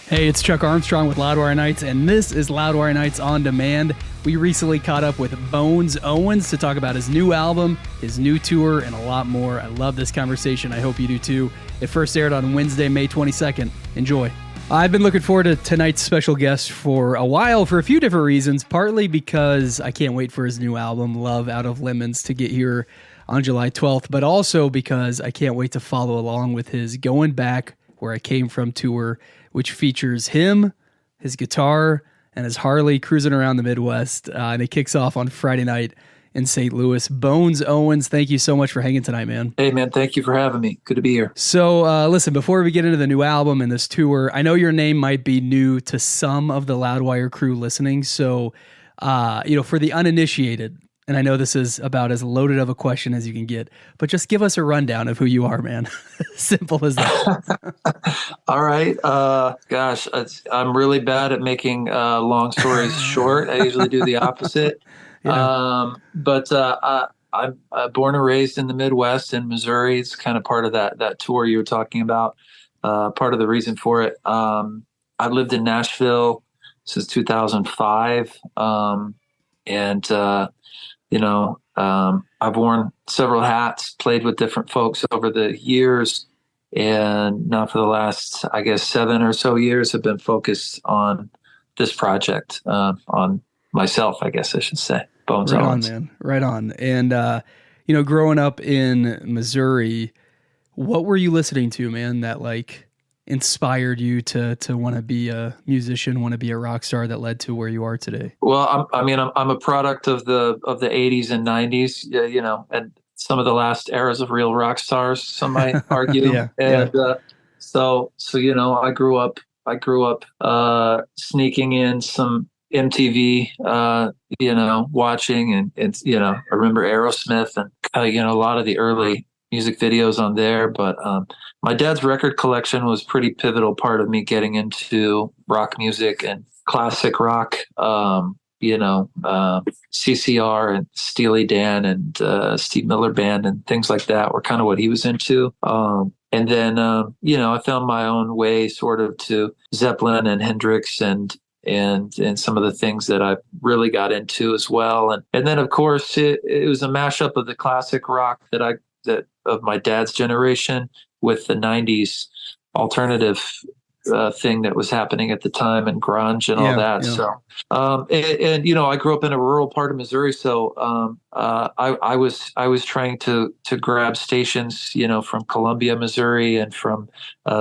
Hey, it's Chuck Armstrong with Loudwire Nights, and this is Loudwire Nights On Demand. We recently caught up with Owens to talk about his new album, his new tour, and a lot more. I love this conversation. I hope you do too. It first aired on Wednesday, May 22nd. Enjoy. I've been looking forward to tonight's special guest for a while for a few different reasons, partly because I can't wait for his new album, Love Out of Lemons, to get here on July 12th, but also because I can't wait to follow along with his Going Back Where I Came From tour, which features him, his guitar, and his Harley cruising around the Midwest. And it kicks off on Friday night in St. Louis. Bones Owens, thank you so much for hanging tonight, man. Hey, man, thank you for having me. Good to be here. So, listen, before we get into the new album and this tour, I know your name might be new to some of the Loudwire crew listening. So, for the uninitiated, and I know this is about as loaded of a question as you can get, but just give us a rundown of who you are, man. Simple as that. All right. Gosh, I'm really bad at making long stories short. I usually do the opposite. Yeah. I'm born and raised in the Midwest in Missouri. It's kind of part of that tour you were talking about. Part of the reason for it. I've lived in Nashville since 2005. I've worn several hats, played with different folks over the years, and now for the last, 7 or so years have been focused on this project, on myself, I guess I should say. Bones Owens. Right on, man. Right on. And, growing up in Missouri, what were you listening to, man, that inspired you to want to be a musician, want to be a rock star that led to where you are today? Well, I'm a product of the 80s and 90s, and some of the last eras of real rock stars, some might argue. So I grew up sneaking in some MTV, watching and I remember Aerosmith and a lot of the early music videos on there, but my dad's record collection was pretty pivotal part of me getting into rock music and classic rock. CCR and Steely Dan and Steve Miller Band and things like that were kind of what he was into. And then I found my own way sort of to Zeppelin and Hendrix and some of the things that I really got into as well. And then of course it was a mashup of the classic rock that of my dad's generation with the 90s alternative thing that was happening at the time and grunge and all that. Yeah. So, I grew up in a rural part of Missouri. So I was trying to grab stations, from Columbia, Missouri and from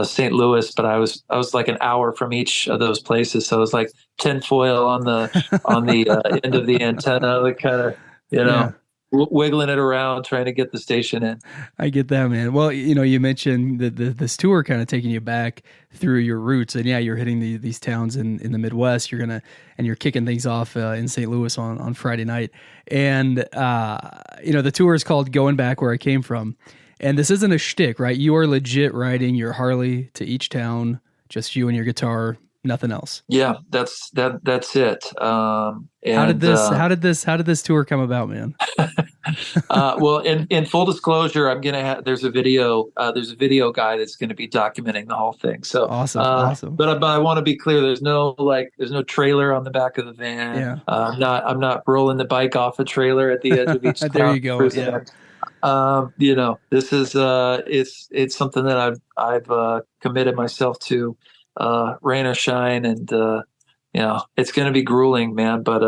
St. Louis, but I was like an hour from each of those places. So it was like tinfoil on the end of the antenna, like kind of, Yeah. Wiggling it around, trying to get the station in. I get that, man. Well, you mentioned this tour kind of taking you back through your roots, and you're hitting these towns in the Midwest. You're kicking things off in St. Louis on Friday night, and the tour is called Going Back Where I Came From, and this isn't a shtick, right? You are legit riding your Harley to each town, just you and your guitar. Nothing else. Yeah, that's it. How did this tour come about, man? Well, in full disclosure, I'm gonna there's a video guy that's going to be documenting the whole thing. So awesome. But I want to be clear. There's no trailer on the back of the van. Yeah. I'm not rolling the bike off a trailer at the edge of each. There you go. Yeah. This is it's something that I've committed myself to. Rain or shine, and it's going to be grueling, man. But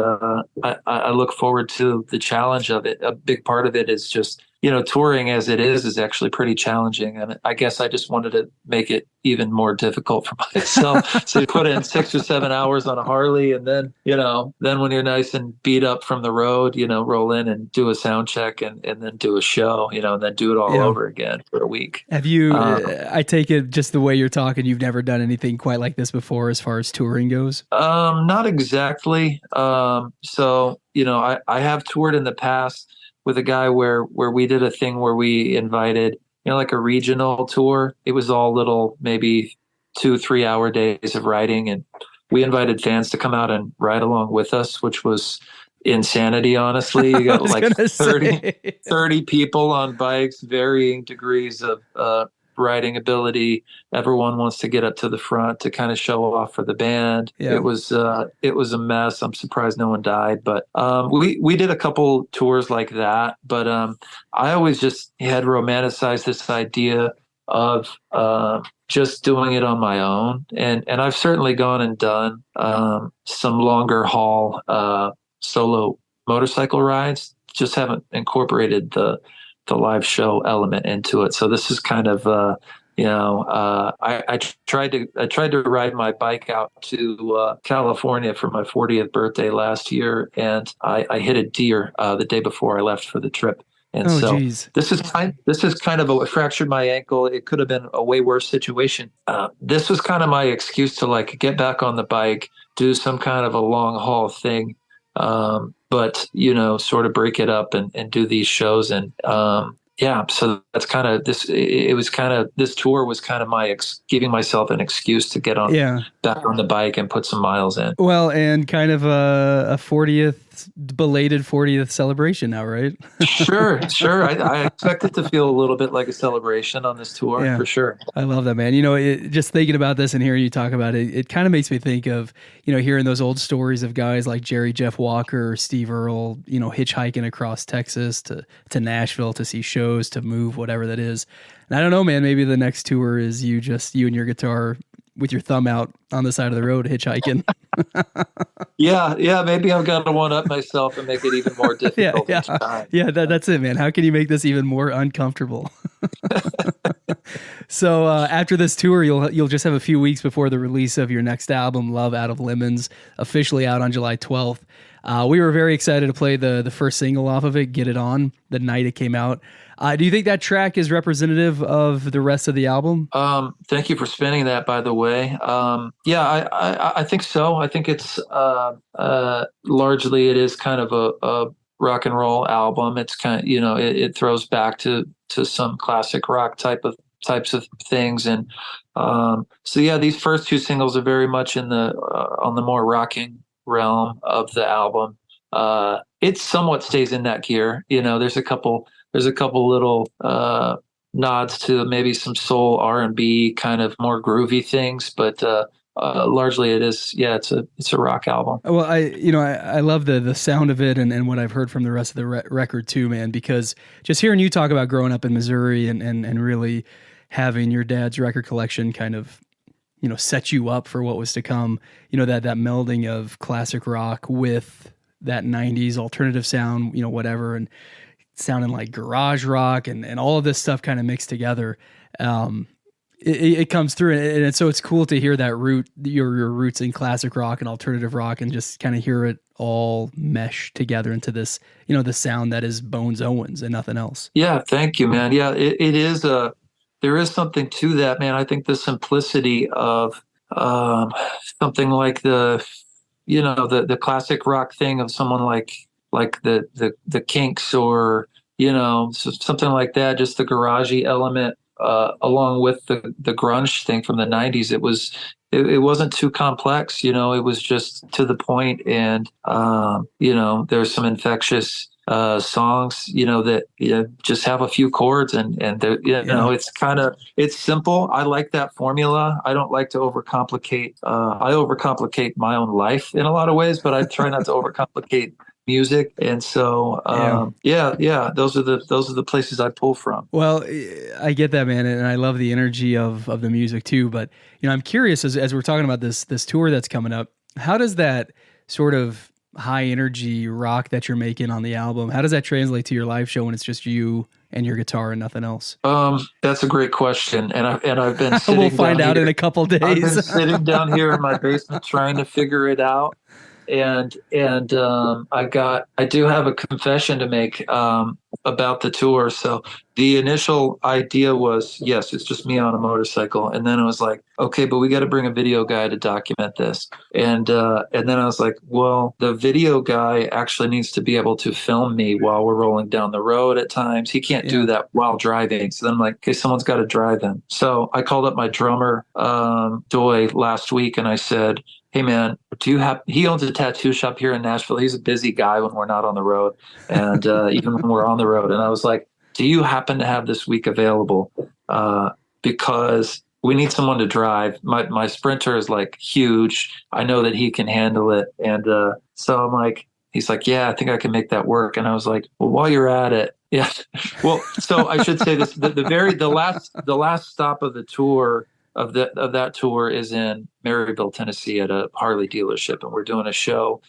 I look forward to the challenge of it. A big part of it is just touring as it is actually pretty challenging, and I guess I just wanted to make it even more difficult for myself. So you put in 6 or 7 hours on a Harley, and then when you're nice and beat up from the road, roll in and do a sound check and then do a show, and then do it all over again for a week. Have you, I take it just the way you're talking, you've never done anything quite like this before as far as touring goes? Not exactly. So, I have toured in the past with a guy where we did a thing where we invited, like a regional tour. It was all little, maybe 2-3 hour days of riding. And we invited fans to come out and ride along with us, which was insanity, honestly. You got like 30 people on bikes, varying degrees of riding ability. Everyone wants to get up to the front to kind of show off for the band. Yeah. It was a mess. I'm surprised no one died, but we did a couple tours like that. But I always just had romanticized this idea of just doing it on my own, and I've certainly gone and done some longer haul solo motorcycle rides. Just haven't incorporated the live show element into it. So this is kind of I tried to ride my bike out to California for my 40th birthday last year, and I hit a deer the day before I left for the trip. And Oh, so geez. this is kind of fractured my ankle. It could have been a way worse situation. This was kind of my excuse to like get back on the bike, do some kind of a long haul thing, but sort of break it up and do these shows. And yeah, so that's kind of this. It was kind of this tour was kind of my giving myself an excuse to get on Yeah. back on the bike and put some miles in. Well, and kind of a 40th belated 40th celebration now, right? Sure. I expect it to feel a little bit like a celebration on this tour, Yeah. for sure. I love that, man. Just thinking about this and hearing you talk about it, it kind of makes me think of, hearing those old stories of guys like Jerry Jeff Walker or Steve Earle, hitchhiking across Texas to Nashville to see shows, to move, whatever that is. And I don't know, man, maybe the next tour is you and your guitar with your thumb out on the side of the road hitchhiking. Yeah, maybe I've got to one up myself and make it even more difficult each time. Yeah, that's it, man. How can you make this even more uncomfortable? So after this tour, you'll just have a few weeks before the release of your next album, Love Out of Lemons, officially out on July 12th. We were very excited to play the first single off of it, Get It On, the night it came out. Do you think that track is representative of the rest of the album? Thank you for spinning that, by the way. Yeah, I think so. I think it's largely it is kind of a rock and roll album. It's kind of, it throws back to some classic rock types of things. And so yeah, these first two singles are very much in the on the more rocking realm of the album. It somewhat stays in that gear. There's a couple little nods to maybe some soul R&B kind of more groovy things, but largely it is, yeah, it's a rock album. Well, I love the sound of it and what I've heard from the rest of the record too, man, because just hearing you talk about growing up in Missouri and really having your dad's record collection kind of, set you up for what was to come, that melding of classic rock with that 90s alternative sound, whatever, and sounding like garage rock and all of this stuff kind of mixed together. It comes through, and so it's cool to hear that your roots in classic rock and alternative rock, and just kind of hear it all mesh together into this, the sound that is Bones Owens and nothing else. Yeah, thank you, man. Yeah, it is there is something to that, man. I think the simplicity of something like the classic rock thing of someone like the Kinks or something like that, just the garagey element along with the grunge thing from the 90s. It wasn't too complex, it was just to the point, and there's some infectious songs that just have a few chords, and it's simple. I like that formula. I don't like to overcomplicate. I overcomplicate my own life in a lot of ways, but I try not to overcomplicate music. And so those are the places I pull from. Well, I get that, man, and I love the energy of the music too, but I'm curious, as we're talking about this tour that's coming up, how does that sort of high energy rock that you're making on the album, how does that translate to your live show when it's just you and your guitar and nothing else? That's a great question, and I've been sitting we'll find out here, in a couple days. I've been sitting down here in my basement trying to figure it out. And I do have a confession to make about the tour. So the initial idea was, yes, it's just me on a motorcycle, and then it was like, okay, but we got to bring a video guy to document this. And then I was like, well, the video guy actually needs to be able to film me while we're rolling down the road at times. He can't do that while driving. So then I'm like, okay, someone's got to drive him. So I called up my drummer, Doy, last week, and I said, hey man, he owns a tattoo shop here in Nashville. He's a busy guy when we're not on the road, and even when we're on the road. And I was like, do you happen to have this week available? because we need someone to drive. My Sprinter is like huge. I know that he can handle it. And so I'm like, he's like, yeah, I think I can make that work. And I was like, well, while you're at it, yeah. Well, so I should say this: the last stop of the tour of that tour is in Maryville, Tennessee, at a Harley dealership, and we're doing a show.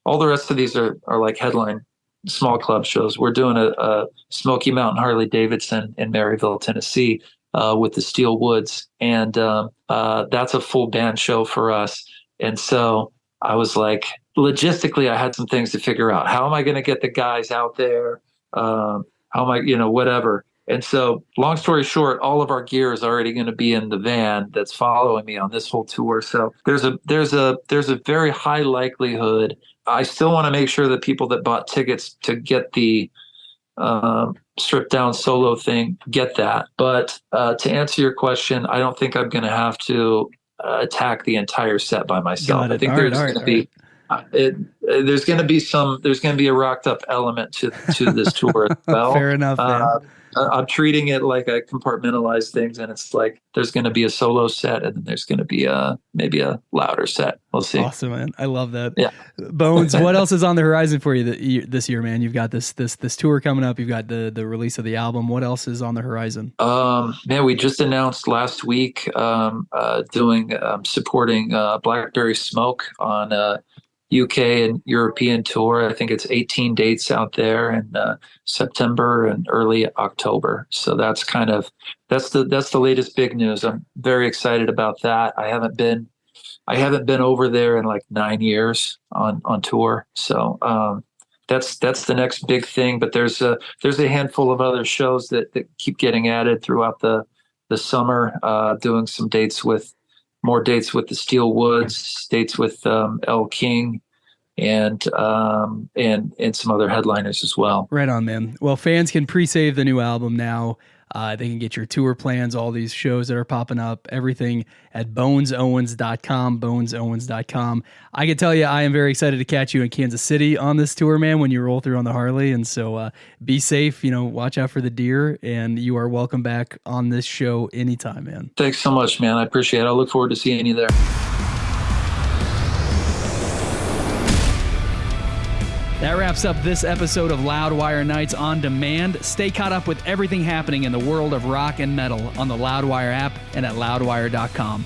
All the rest of these are like headline small club shows. We're doing a Smoky Mountain Harley Davidson in Maryville, Tennessee, with the Steel Woods, and that's a full band show for us. And so I was like, logistically, I had some things to figure out. How am I going to get the guys out there? How am I, whatever. And so, long story short, all of our gear is already going to be in the van that's following me on this whole tour. So there's a very high likelihood. I still want to make sure that people that bought tickets to get the stripped down solo thing get that. But to answer your question, I don't think I'm going to have to attack the entire set by myself. I think there's going to be. There's going to be a rocked up element to this tour as well. Fair enough, man. I'm treating it like I compartmentalize things, and it's like there's going to be a solo set, and then there's going to be maybe a louder set. We'll see. Awesome, man. I love that. Yeah. Bones, what else is on the horizon for you this year, man? You've got this tour coming up. You've got the release of the album. What else is on the horizon? Man, we just announced last week supporting Blackberry Smoke on UK and European tour. I think it's 18 dates out there in September and early October. So that's the latest big news. I'm very excited about that. I haven't been over there in like 9 years on tour. So that's the next big thing. But there's a handful of other shows that keep getting added throughout the summer. Doing some more dates with the Steel Woods, dates with El King, and some other headliners as well. Right on, man. Well, fans can pre-save the new album now. They can get your tour plans, all these shows that are popping up, everything at bonesowens.com, bonesowens.com. I can tell you, I am very excited to catch you in Kansas City on this tour, man, when you roll through on the Harley. And so be safe, watch out for the deer, and you are welcome back on this show anytime, man. Thanks so much, man. I appreciate it. I look forward to seeing you there. That wraps up this episode of Loudwire Nights on Demand. Stay caught up with everything happening in the world of rock and metal on the Loudwire app and at loudwire.com.